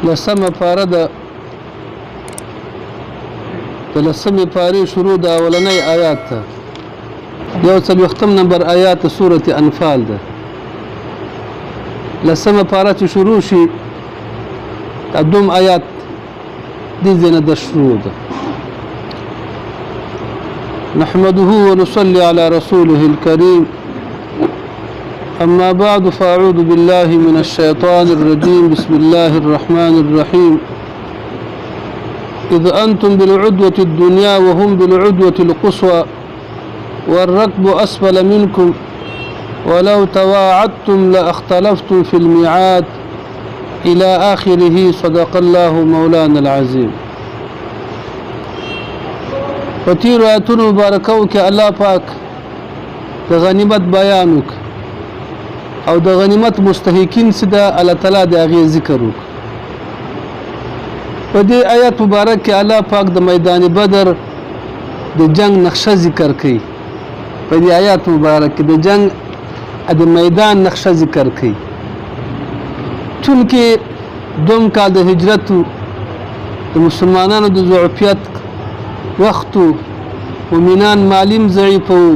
لسمه پاره د لسمه پاره شروع د اولنۍ آیات ته یو څلوېښتم نمبر آیات سورة انفال ده. لسمه پاره چې شروع شي دوم آیات دې ځای نه د شروع ده. نحمده ونصلي على رسوله الكريم. أما بعد فأعوذ بالله من الشيطان الرجيم. بسم الله الرحمن الرحيم. إذ أنتم بالعدوة الدنيا وهم بالعدوة القصوى والركب أسفل منكم ولو تواعدتم لاختلفتم في الميعاد إلى آخره. صدق الله مولانا العظيم. وتیر آیاتونو مبارکو کې الله پاک د غنیمت بیانوک او د غنیمت مستحقین سره الله تعالی د هغې ذکر وک. په دې آیات مبارک کې الله پاک د میدان بدر د جنگ نقشه ذکر کوي. په دې آیات مبارک کې د جنگ د میدان نقشه ذکر کوي. چونکې دوم کال د هجرت د مسلمانانو د ضعفیت وخت مومنان مالیم ضعیف وو،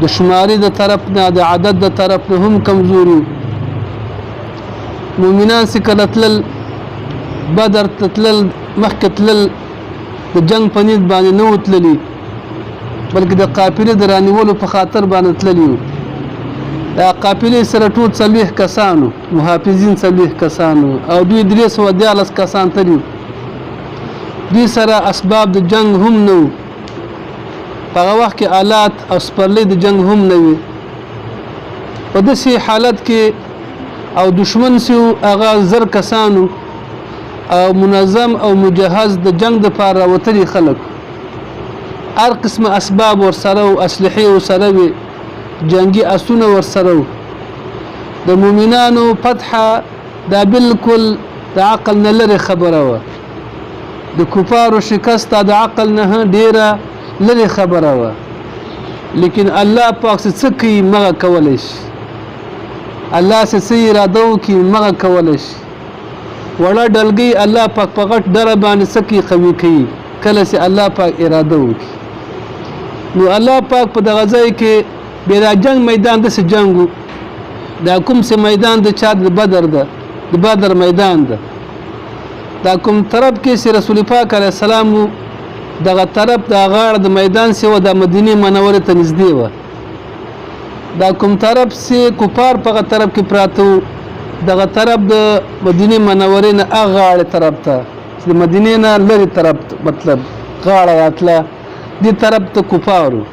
د شماري د طرف نه د عدد د طرف نه هم کمزوري. مومنان چې کله تلل بدر ته تلل مخکې تلل د جنگ په نیت باندې نه وتللي بلکې د قافلې د رانیولو په خاطر باندې تللي وو. دا قافلې سره ټول 40 کسانو محافظین 40 کسانو او دوی 314 کسان تللي. دوی سره اسباب د جنگ هم نه وو. په هغه وخت کې آلات او سپرلۍ د جنگ هم نه وي. په داسې حالت کې او دشمن چې هغه 1000 کسانو او منظم او مجهز د جنگ دپاره راوتلي خلک، هر قسمه اسباب ورسره و، اسلحې ورسره وي، جنگي اسونه ورسره و. د مؤمنانو فتحه دا بالکل د عقل نه لرې خبره وه. د کفارو شکست د عقل نه ډیره لرې خبره وه. لیکن الله پاک څه کوي مغه کولی شي. الله څه اراده وکړي مغه کولی شي. وړه ډلګۍ الله پاک په غټ ډره باندې څه کوي قوي کوي کله چې الله پاک اراده وکړي. نو الله پاک په دغه ځای کې بیا دا جنگ میدان داسې جنګ و. دا کوم چې میدان د چا د بدر ده، د بدر میدان ده. دا کوم طرف کې چې رسول پاک علیه السلام دغه طرف د غاړه د میدان چې و د مدینې منورې ته نږدې وه. دا کوم طرف چې کفار په هغه طرف کې پراته وو، دغه طرف د مدینې منورې نه هغه غاړې طرف ته چې د مدینې نه لرې طرف مطلب غاړه راتله دې طرف ته کفارو.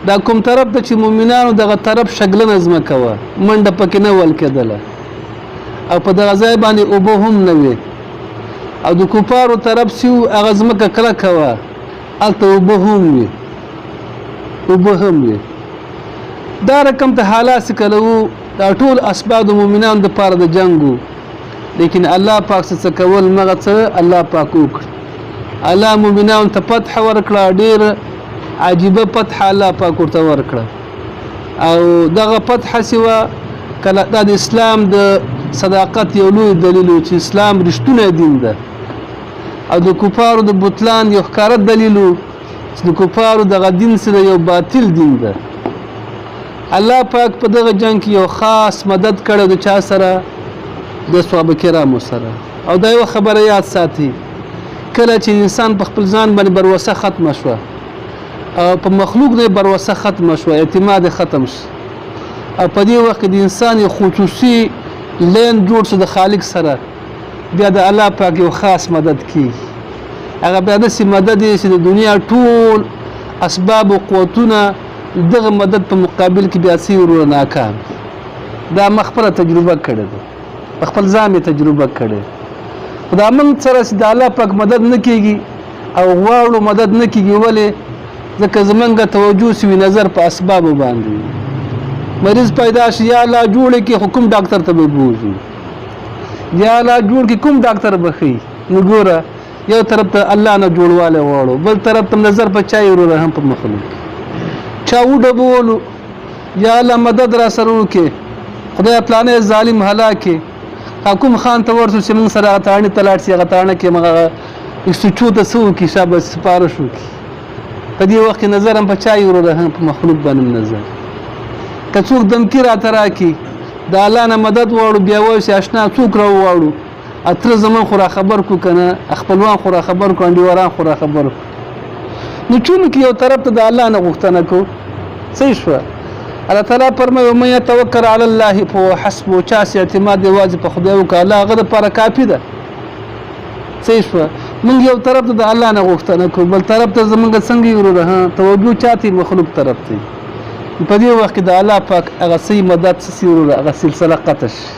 دا کوم طرف ته چې مؤمنانو دغه طرف شګلنه ځمکه وه، منډه پکې نه ول کېدله او په دغه ځای باندې اوبه هم نه وې. او د کفارو طرف چې هغه ځمکه کلکه وه، هلته اوبه هم وې، اوبه هم وې. دا رقم ته حالات چې کله وو، دا ټول اسباب د مؤمنانو دپاره د جنګ وو. لیکن الله پاک څه کول مغه څه الله پاک وکړ. الله مؤمنانو ته فتح ورکړه، ډېره عجیبه فتح الله پاک ورته ورکړه. او دغه فتح چې وه کله دا د اسلام د صداقت یو لوی دلیل و چې اسلام رښتونی دین ده. او د کفارو د بطلان یو ښکاره دلیل و چې د کفارو دغه دین سره یو باطل دین ده. الله پاک په دغه جنگ کې یو خاص مدد کړی د چا سره؟ د صحابه کرامو سره. او دا یوه خبره یاد ساتي، کله چې انسان په خپل ځان باندې بروسه ختمه شوه او په مخلوق نه بروسه ختمه شوه، اعتماد ختم شي، او په دې وخت کې د انسان یو خصوصي لین جوړ شو د خالق سره، بیا د الله پاک یو خاص مدد کیږي. هغه بیا داسې مدد دی چې د دنیا ټول اسباب او قوتونه دغه مدد په مقابل کې بیا څه ورور ناکام. دا ما خپله تجربه کړې ده، په خپل ځان یې تجربه کړې. خو دا موږ سره چې د الله پاک مدد نه کیږي او غواړو مدد نه کیږي. ولې؟ ځکه زمونږ توجه سوي نظر په اسبابو باندې. مریض پیدا شي، یا الله جوړ کړي خو کوم ډاکټر ته به بوځو، یا الله جوړ کړي کوم ډاکټر به ښي. نو ګوره یو طرف ته الله نه جوړوالی غواړو، بل طرف ته نظر په چا وروره هم په مخلوق چا وډبولو. یا الله مدد را سره وکړي، خدای پلانې ظالم هلاکې، کوم خان ته ورسو چې موږ سره هغه تاڼې ته لاړ شي هغه تاڼه کې هغه استوچو ته څه وکړي شابه سپاره شو په دې وخت کې نظر هم په چا یې وروره هم په مخلوق باندې نظر که څوک دمکي راته راکړي د الله نه مدد واړو بیا وایو چې اشنا څوک راوواړو اتره زمان خو را خبر کو که نه خپلوان خو را خبر کو انډیواران خو را خبر کو نو چونکې یو طرف ته د الله نه غوښتنه کو صحیح شوه الله تعالی فرمایي ومن یتوکل علی الله فهو حسبه چا چې اعتماد یوازې په خدای وکړه الله هغه دپاره کافي ده صحیح شوه موږ یو طرف ته د الله نه غوښتنه کوو بل طرف ته زموږ څنګه یې وروره توجه چاته مخلوق طرف ته په دې وخت کې د الله پاک هغه صحیح مدد څه وروره هغه سلسله قطع شي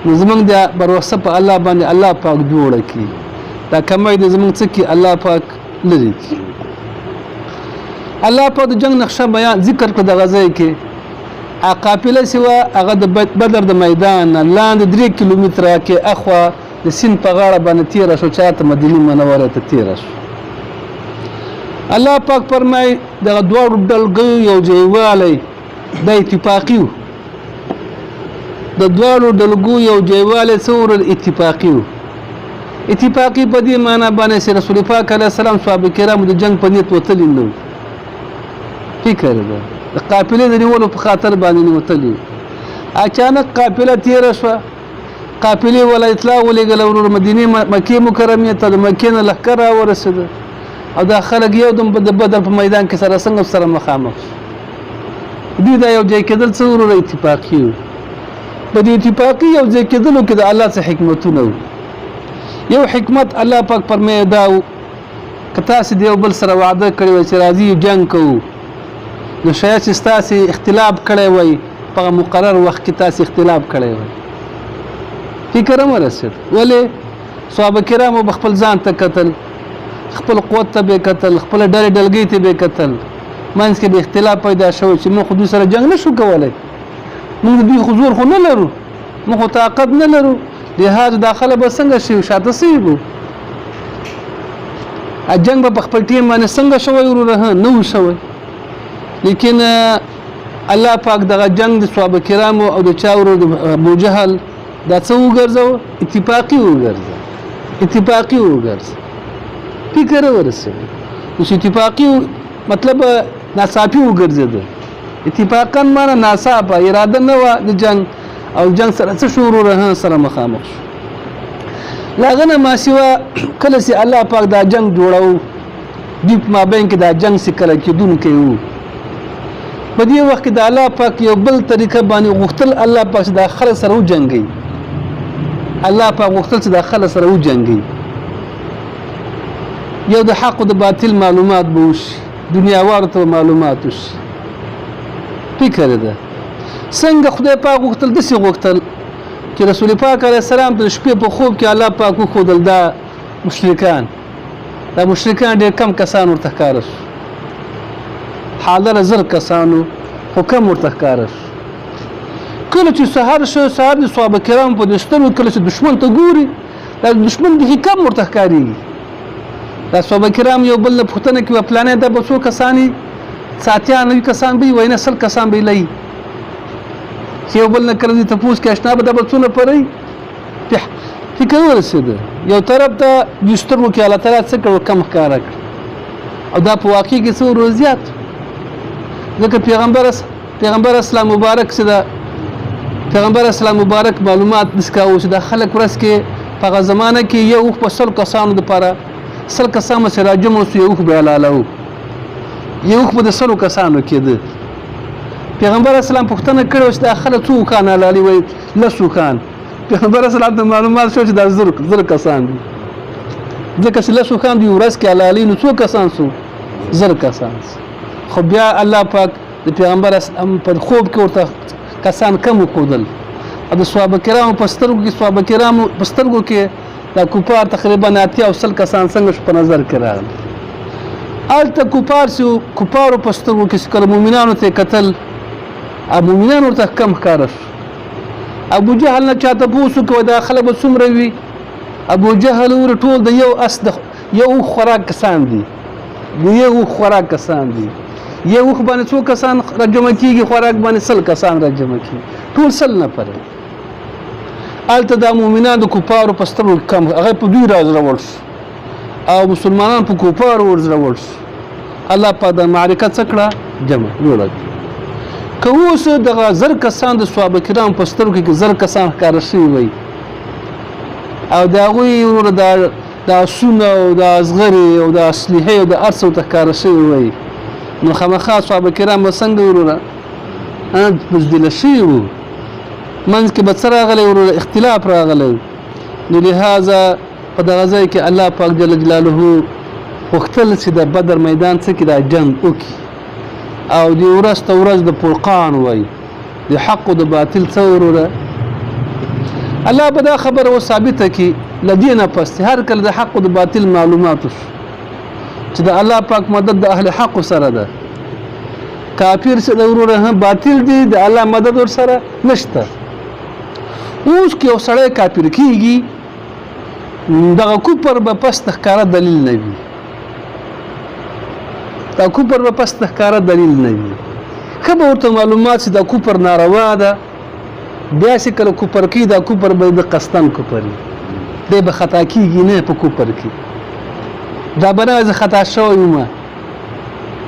نو زموږ د بروسه په الله باندې الله پاک جوړه کړي دا کمی د زموږ څه کې الله پاک لري کړي الله پاک د جنگ نقشه بیان ذکر کړ د غزا کې قافله سوا هغه د بدر د میدان لاندې 3 کیلومتره کې اخوا د سین په غاړه باندې تیر شو چاته مدینه منوره ته تیر شو الله پاک فرمای د دوړو ډلګو یو ځایوالی د اتفاقی د دوړو ډلګو یو ځایوالی څور اتفاقی اتفاقی په دې معنی باندې چې رسول پاک علیه السلام صحابه کرام د جنگ په نیت وتلی نو فکر ده د قافلې د نیولو په خاطر باندې وتلی اچانک قافله تیر شو قافلې ولا اطلاع ولېږل ورور مدینه مکه مکرمه ته د مکې نه لښکر راورسېده او دا خلک یو دم د بدر په میدان کې سره څنګه سره مخامخ دوی دا یو ځای کېدل څه ورور اتفاقي په دې اتفاقي یو ځای کېدلو کې د الله څخه حکمتونه یو حکمت الله پاک فرمایي دا که تاسو د یو بل سره وعده کړی وای چې راځي جنگ کوو نو شاید چې تاسو اختلاف کړی وای په مقرر وخت کې تاسو اختلاف کړی وای فکر هم ورسېد ولې صحابه کرامو به خپل ځان ته کتل خپل قوت ته به کتل خپل ډلې ډلګۍ ته به کتل منځ کې به اختلاف پیدا شو چې موږ خو دوی سره جنګ نشو کولی موږ دوی حضور خو نه لرو موږ خو طاقت نه لرو لهذا داخله به څنګه شي شاته سیږو جنگ به په خپل ټیم باندې څنګه شوی وروره نه و شوی لیکن الله پاک دغه جنگ د صحابه کرامو او د چا ورور د ابو جهل دا څه وګرځو اتفاقی وګرځو اتفاقی وګرځو فکر ورسېد اوس اتفاقی مطلب ناڅاپي وګرځېده اتفاقا معنا ناڅاپه اراده نه وه د جنگ او جنگ سره څه شو وروره سره مخامخ شو له هغه نه ما سوا کله چې الله پاک دا جنگ جوړو دوی په مابین کې دا جنگ چې کله کېدونکی و په دې وخت کې د الله پاک یو بل طریقه باندې غوښتل الله پاک چې دا خلک سره وجنګي الله پاک غوښتل چې دا خلک سره وجنګي یو د حق او د باطل معلومات به وشي دنیاوارو ته معلومات وشي فکر ده څنګه خدای پاک غوښتل داسې غوښتل چې رسول پاک علیه السلام د شپې په خوب کې الله پاک وښودل دا مشرکان ډېر کم کسان ورته ښکاره شو حاضر زر کسانو خو کم ورته ښکاره شو کله چې سهار شو سهار د صحابه کرامو په دسترو کله چې دشمن ته ګوري دا دشمن بیخي کم ورته ښکارېږي دا صحابه کرام یو بل نه پوښتنه کوي پلانې دا به څو کسان ساتیا 90 کسان به وي نه 100 کسان به لای چې یو بل نه کړی ته پوښتنه کې اشنا به دا به څونه پرې فکر ورسېده یو طرف ته دسترو کې الله تعالی څه کړو کم ښکاره کړ او دا په واقع کې څو روزيات ځکه پیغمبر اسلام مبارک چې دا پیغمبر اسلام مبارک معلومات دسکاو چې دا خلک ورس کې په زمانه کې یو په 100 کسانو لپاره 100 کسان سره راجم او یو به لاله یو په 100 کسانو کې ده پیغمبر اسلام پوښتنه کړو چې دا خلک څو کان لاله وي لسو کان پیغمبر اسلام ته معلومات شو چې دا زر کسان دي ځکه چې لسو کان دی ورس کې لاله نو څو کسان سو زر کسان خو بیا الله پاک د پیغمبر اسلام په خوب کې ورته کسان کم وکودل او د صحابه کرامو په سترګو کې صحابه کرامو په سترګو کې دا کوپار تقریبا 80 او 100 کسان څنګه په نظر کې راغلل الته کوپارو په سترګو کې کله مؤمنانو ته قتل ابو مؤمنانو ته کم ښکاره شو ابو جهل نه چاته پوښتنه کوي دا خلک به څومره وي ابو جهل ور ټول د یو اس د یو خوراک کسان دي یو خوراک کسان دي یو باندې څو کسان راجمع کیږي خوراک باندې 100 کسان راجمع کیږي ټول 100 نه پره هلته دا مؤمنان د کفارو په سترګو کم هغه په دوی راځرول شو او مسلمانان په کفارو ورځرول شو الله په د معرکه څه کړه جمع جوړه که اوس دغه زر کسان د صحابه کرام په سترګو کې زر کسان ښکاره شوي وي او د هغوی د آسونه او د ازغرې او د اسلحې او د هر څه ورته ښکاره شوي وي نو خامخا صحابه کرام به څنګه وروره بزدله شوي وو منځ کې به څه راغلی وروره اختلاف راغلی نو لهذا په دغه ځای کې الله پاک جل جلاله غوښتل چې د بدر میدان څه کې دا جنګ وکړي او د ورځ ته ورځ د فرقان وایي د حق او د باطل څه وروره الله به دا خبره وثابته کړي له دې نه پس هر کله د حق او د باطل معلومات شو چې د الله پاک مدد د اهل حق سره ده کافر چې د وروره باطل دي د الله مدد ور سره نشته اوس کې یو سړی کافر کېږي دغه کفر به پس ښکاره دلیل نه وي دا کفر به پس ښکاره دلیل نه وي ښه به ورته معلومات چې دا کفر ناروا ده بیا چې کله کفر کوي دا کفر به د قصدن کفر وي دی به خطا کېږي نه په کفر کې دا به نه زه خطا شوی یم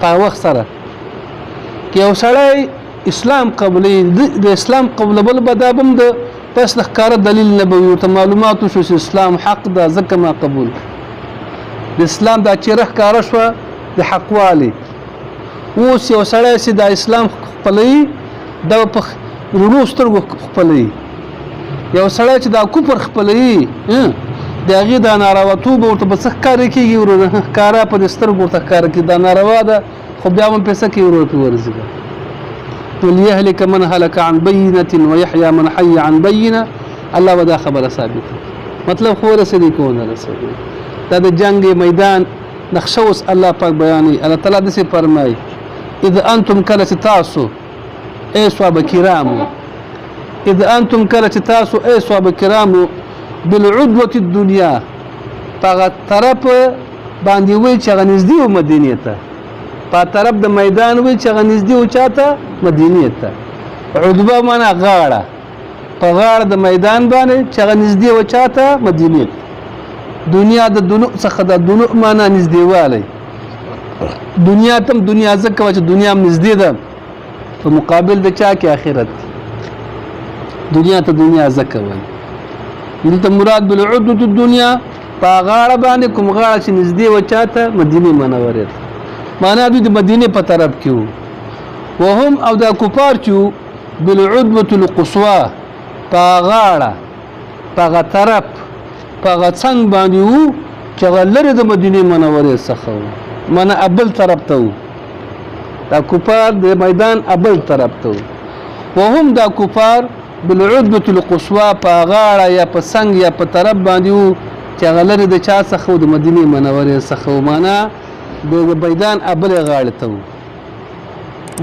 په وخت سره که یو سړی اسلام قبلوي د اسلام قبلول به دا به هم د پس د ښکاره دلیل نه به وي ورته معلومات وشو چې اسلام حق ده ځکه ما قبول د اسلام دا چېره ښکاره شوه د حقوالي اوس یو سړی چې دا اسلام خپلوي دا په رڼو سترګو خپلوي یو سړی چې دا کفر خپلوي د هغې دا نارواتوب ورته به څه ښکاره کېږي ورونه ښکاره په دې سترګو ورته ښکاره کېږي دا ناروا ده خو بیا هم پې څه کوي ورور پې ورځي وليهلك من هلك عن بينة ويحيى من حي عن بينة الله ودا خبره ثابته مطلب خو رسېدی کو نه رسېدی دا د جنگ میدان نقشه اوس الله پاک بیانوي الله تعالی داسې فرمایي اذ انتم کله چې تاسو ای صحابه کرامو اذ انتم کله چې تاسو ای صحابه کرامو بالعدوة الدنيا په طرف باندې وای چې هغه نږدې و مدینې ته په طرف د میدان وای چې هغه نږدې و چاته مدینې ته عدوه معنا غاړه په غاړه د میدان باندې چې هغه نږدې و چاته مدینې ته دنیا د دنو څخه د دنو معنا نږدېوالی دنیا تم دنیا ځکه چې دنیا نږدې ده په مقابل د چا کې آخرت دنیا ته دنیا ځکه وایي دلته مراد بالعدوة الدنيا په غاړه باندې کوم غاړه چې نږدې و چاته مدینه منورې ته معنا دوی د مدینه په طرف کې وو وهم او دا کفار چې بالعدوة القصوى په غاړه په طرف په څنګ باندې وو چې لري د مدینه منورې څخه وو معنا ابل طرف ته وو دا کفار د میدان ابل طرف ته وو وهم دا کفار بالعدوة القصوى په غاړه یا په څنګ یا په طرف باندې وو چې هغه لرې د چا څخه د مدینې منورې څخه و معنا د میدان ابلې غاړې ته وو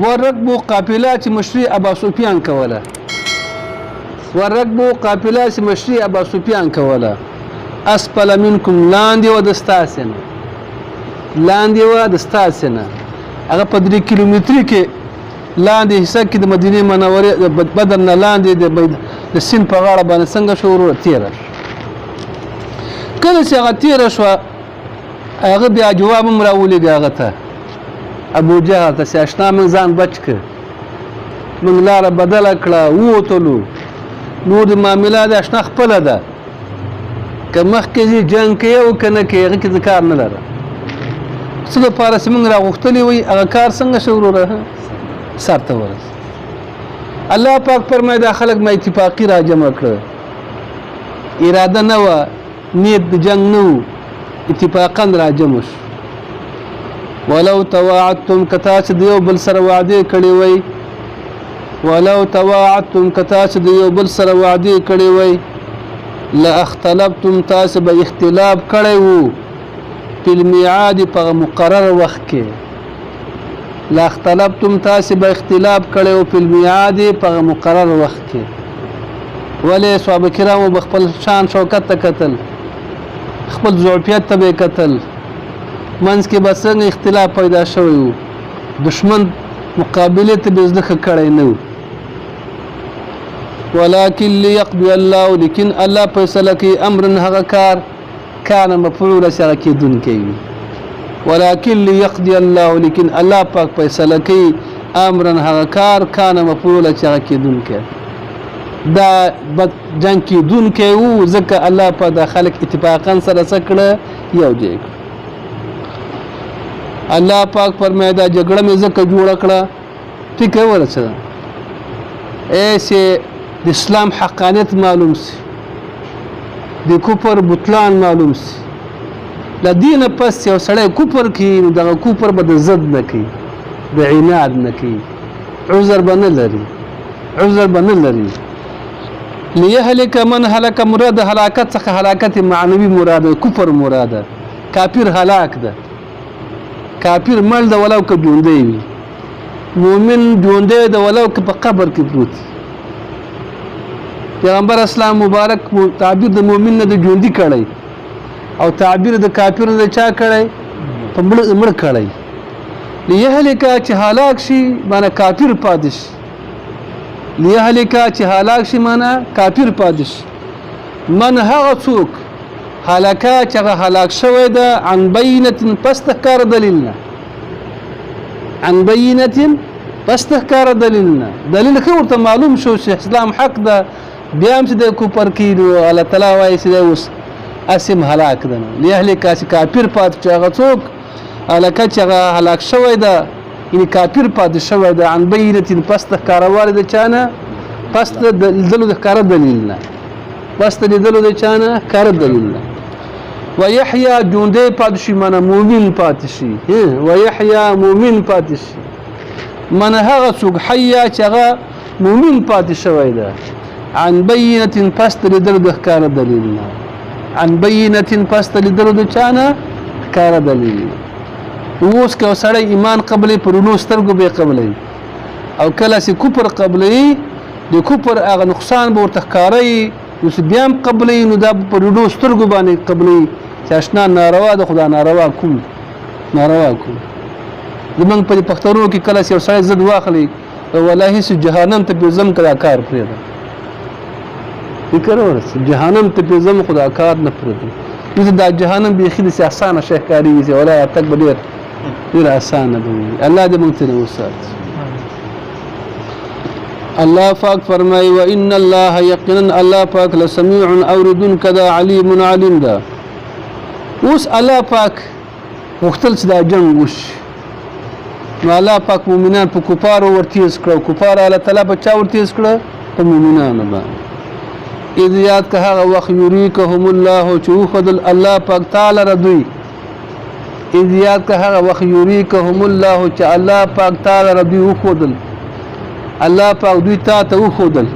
ورکبو قافله چې مشري ابا سفیان کوله ورکبو قافله چې مشري ابا سفیان کوله اسفل منکم لاندې و د ستاسې نه لاندې و د ستاسې نه هغه په 3 کیلومتري کې لاندې حصہ کې د مدینه منورې بدر نه لاندې د سیند په غاړه باندې څنګه شو ورو تیره کله چې هغه تیره شوه هغه بیا جواب هم راولېږه هغه ته ابو جهل ته چې اشنا موږ ځان بچ کړ موږ لاره بدله کړه ووتلو نور د معامله د اشنا خپله ده که مخکې ځي جنګ کوي او که نه کوي هغه کې کار نه لره څه دپاره چې موږ راغوښتلي وي هغه کار څنګه شو وروره سر ته ورس الله پاک فرمایي دا خلک ما اتفاقي را جمع کړه اراده نه وه نیت د جنګ نه و اتفاقا را جمع شو ولو تواعدتم کتا چې د یو بل سره وعدې کړې وی ولو تواعدتم کتا چې د یو بل سره وعدې کړې وی لاختلفتم تاسو به اختلاف کړی وو په الميعاد په مقرر وخت کې لا اختلفتم تاسو به اختلاف کړو په الميعاد په مقرر وخت کې ولې صحابه کرامو بخپل شان شوکت ته قتل خپل ضعفیت ته قتل منځ کې بس اختلاف پیدا شوی وو دشمن مقابله ته بزدخه کړی نه ولكن ليقضي الله لیکن الله فیصله کوي امرن هغه کار کان مفعول سره کېدونکی وي ولكن ليقضي الله لیکن الله پاک فیصله کوي امرن هغه کار کان مفعول سره کېدونکی دا جنگ کېدونکی وو ځکه الله په د خلق اتفاقا سره سکړه یو ځای الله پاک فرمایي دا جګړه مې ځکه جوړه کړه ټیک ورسره ایسه د اسلام حقانیت معلوم سي د کفر بطلان معلوم سي لدین پس یو سړی کفر کوي نو دغه کفر به د ضد نه کوي د عناد نه کوي عذر به نه لري لیهلک من هلک مراد هلاکت څخه هلاکت معنوي مراده کفر مراده کافر هلاک ده کافر مړ ده ولو که ژوندی وي مؤمن ژوندی ده ولو که په قبر کې پروت پیغمبر اسلام مبارک تعبیر د مؤمن نه د ژوندي کړی او تعبیر د کافر نه چا کړی په مړ کړی لیهلک چې هلاک شي معنی کافر پادش لیهلک چې هلاک شي معنی کافر پادش من هغه څوک هلاکا چې هلاک شوی ده عن بینه پس تکار دلیلنا عن بینه پس تکار دلیلنا دلیل خو ورته معلوم شو چې اسلام حق ده بیا هم چې د کوپر کیلو الله تعالی وایي چې اوس اسم هلاک ده لیهلک چې کافر پات چې هغه څوک هلاکا چې هلاک شوی ده یعنی کافر پات شوی ده عن بینه پس تکار والد چانه پس د دلو د کار دلیلنا پس د دلو د چانه کار دلیلنا ويحيى جوندي پادشي من مؤمن پادشي ويحيى مؤمن پادشي من هغه څوک حیا چې هغه مؤمن پادشي وای ده عن بینه پست لدل د کار دلیلنا عن بینه پست لدل د چانه کار دلیل اوس که سړی ایمان قبلې پرونو سترګو به قبلې او کله چې کفر قبلې د کفر هغه نقصان به ورته ښکاري اوس بیا هم قبلې نو دا پرونو سترګو باندې قبلې چې اشنا ناروا ده خدا ناروا کوم زمونږ په پښتنو کې کله چې سړی زد واخلي والله سي جهنم ته بزم کړه کار پرې ده فکر ورس جهنم ته بزم خدا کار نه پرې ده دا جهنم به خېد سي اسانه شهکاری وي ولا تک بدیر ډیر اسانه ده الله دې مونږ ته وسات الله پاک فرمای و ان الله یقینا الله پاک لسمیع اوردن کذا علیم علیم ده اوس الله پاک وختل چې دا جنگ وش نو الله پاک مؤمنان په کفار ورتیز کړو کفار الله تعالی په چا ورتیز کړو په مؤمنانو باندې اذ یاد که هغه وخت یریکهم الله چې خدل الله پاک تعالی ردوی اذ یاد که هغه وخت یریکهم الله چې الله پاک تعالی ردوی خدل الله پاک دوی تا ته خدل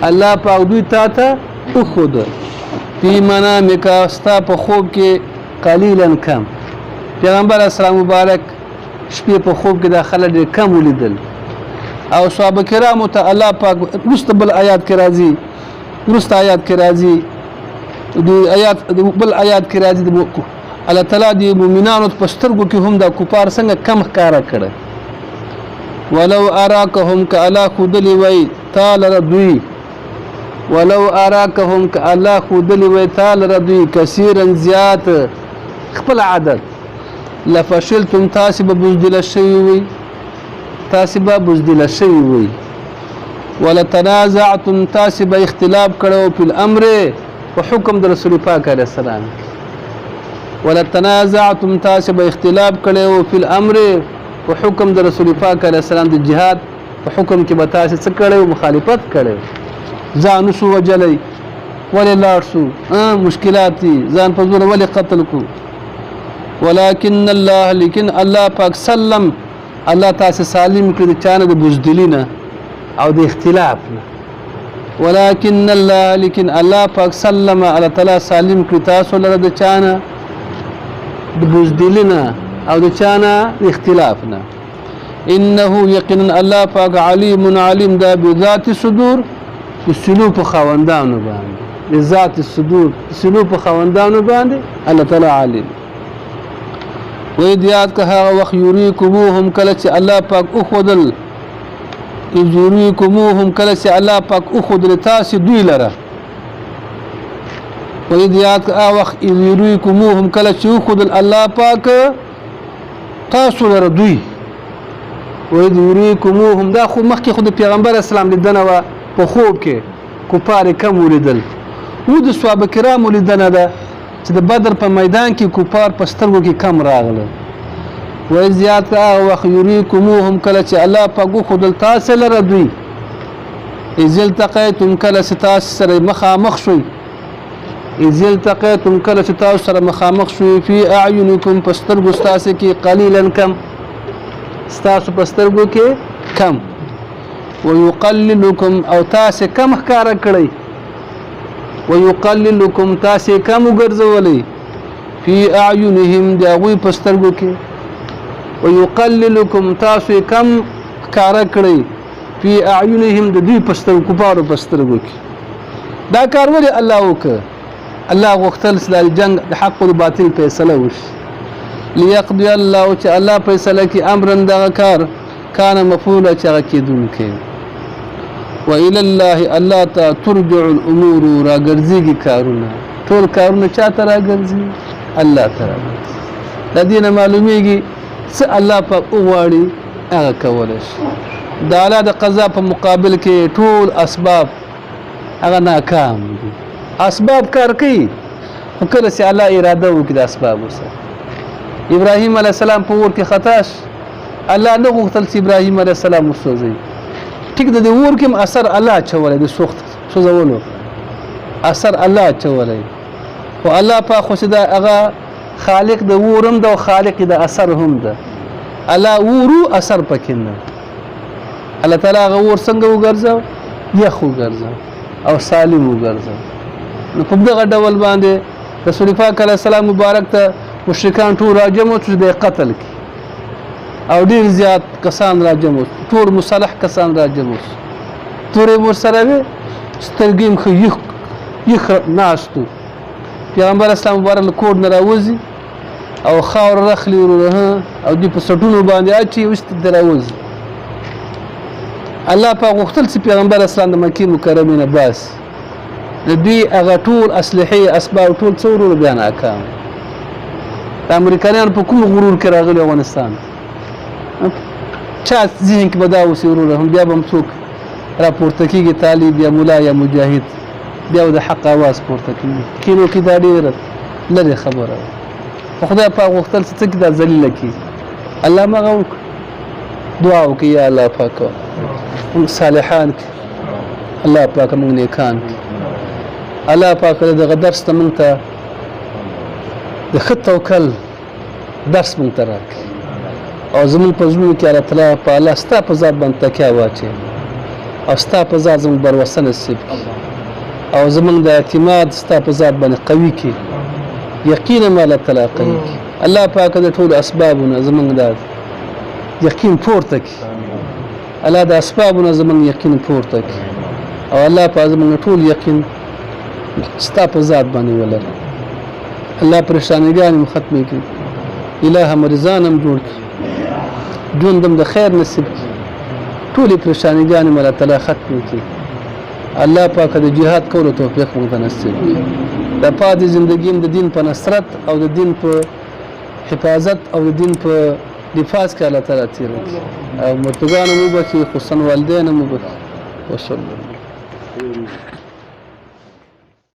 الله پاک دوی تا ته خدل فی منامک استا په خوب کې قلیلا کم پیغمبر اسلام مبارک شپې په خوب کې داخله ډېر کم ولیدل او صحابه کرامو ته الله پاک مستقبل آیات کې راځي ورست آیات کې راځي د آیات بل آیات کې راځي الله تعالی د مؤمنانو په سترګو کې هم دا کفار څنګه کم ښکارا کړي ولو اراکهم کالا خودلی وی تعالی رضوی ولو اراکهم کالا خودلی وی تعالی رضوی کثیرا زیات خپل عدد لفشلتم تاسب بزدل الشیوی تاسب بزدل الشیوی ولتنازعتم تاسب اختلاف کړو په الامر په حکم د رسول پاک علیه السلام ولتنازعتم تاسب اختلاف کړو په الامر په حکم د رسول پاک علیه السلام د جهاد په حکم کې به تاسو څه کړو مخالفت کړو ځان شو وجلې ولې لاړ شو مشکلات دي ځان په زور ولې قتل کو ولكن الله لیکن الله پاک سلم الله تاسو سالم کړی چانه د بزدلینا او د اختلاف نه ولكن الله لیکن الله پاک سلم الله تعالی سالم کړی تاسو لره د چانه د بزدلینا او د چانه اختلاف نه انه یقینا الله پاک علیم علیم دا بذات الصدور سلو په خوندانو باندې ذات الصدور سلو په خوندانو باندې الله تعالی علیم و دیات که هغه وخت یریکموهم کله چې الله پاک او خودل اذ یریکموهم کله چې الله پاک اخذ تاسې دوی لره وإذ یاد وخت اذ یریکموهم کله چې اخذ الله پاک تاسو لره دوی وإذ یریکموهم دا خو مخکې خو د پیغمبر اسلام لیدنه وه په خوب کې کفار کم ولیدل د صحابه کرامو لیدنه ده چې د بدر په میدان کې کفار په سترګو کې کم راغله وإذ یاد هغه وخت یریکموهم کله چې الله پاک وښودل تاسې لره دوی اذ التقیتم کله چې تاسو سره مخامخ شوئ اذ التقیتم کله چې تاسو سره مخامخ شوئ فی اعینکم په سترګو ستاسې کې قلیلا کم ستاسو په سترګو کې کم ویقللکم او تاسې کم ښکاره کړئ ويقللكم تاسې کم وګرځولئ فی اعینهم د هغوی په سترګو کې ويقللكم تاسې کم ښکاره کړئ فی اعینهم د دوی په سترګو کفارو په سترګو کې دا کار ولې الله وکړ الله غوښتل چې د جنګ د حق او د باطل فیصله وشي لیقضي الله چې الله فیصله کړي امرا دغه کار کان مفعولا چې هغه کېدونکی وإلى الله الله ته ترجع الامور راګرځيږي کارونه ټول کارونه چاته راګرځي الله ته راګرځي د دې نه معلومیږي څه الله په وغواړي هغه کولی شي د الله د قضا په مقابل کې ټول اسباب هغه ناکام دي اسباب کار کوي خو کله چې الله اراده وکړي د اسبابو سره ابراهیم علیه السلام په اور کې خطا شو الله نه غوښتل چې ابراهیم علیه السلام وسوځي ټیک د اور کې اثر الله چولای د سوخت سوځولو اثر الله چولای او الله په خو دا هغه خالق د ورم د خالق د اثر هم ده الله ورو اثر پکینه الله تعالی هغه ور څنګه وګرځاو یخ وګرځاو او سالم وګرځاو نو په دغه ډول باندې رسول پاک علیه السلام مبارک ته مشرکان ټول راجمو چې د قتل کی او ډیر زیات کسان راجمو ټول مصالح کسان راجمو تورې ور سره وي سترګیم خو یخ ناشتو پیغمبر اسلام مبارک کور نه راوځي او خاور رخلی ورونه او دی په سټونو باندې اچي وست دراوځي الله په غوښتل چې پیغمبر اسلام د مکې مکرمه نه باس د دوی هغه ټول اسلحه اسباب ټول څورو بیا ناکام د امریکایانو په کوم غرور کې راغلي افغانستان چا ذهن کې به دا اوسي وروره هم بیا به هم څوک راپورته کېږي طالب یا ملا یا مجاهد بیا د حق اواز پورته کېږي کینو کې دا ډېره لرې خبره خو خدای پاک غوښتل چې څه کې دا ذلیله کړي الله مغه وکړي دعا وکړي یا الله پاک موږ صالحان کړي الله پاک موږ نیکان کړي الله پاک دغه درس ته موږ ته د ښه توکل درس موږ ته راکړي او زموږ په زړونو کې الله تعالی په الله ستا په ذات باندې تکیه واچوي او ستا په ذات زموږ بروسه نصیب کړي او زموږ د اعتماد ستا په ذات باندې قوي کړي یقینا الله تعالی قوي کړي الله پاک د ټولو اسبابونه زموږ د یقین پورته کړي الله د اسبابونه زموږ یقین پورته کړي او الله پاک زموږ ټول یقین ستا په ذات باندې ولري الله پریشانیګانې ختمې کړي الهه مریضان هم جوړ کړي ژوندم د خیر نصیب کړي ټولې پریشانیګانې الله تعالی ختمې کړي الله پاک د جهاد کولو توفیق موږ ته نصیب کړي د پاتې زندګي د دین په نصرت او د دین په حفاظت او د دین په دفاع کې الله تعالی تیر کړي او مرتګان مو بخي خصوصا والدین مو بخي وصلی الله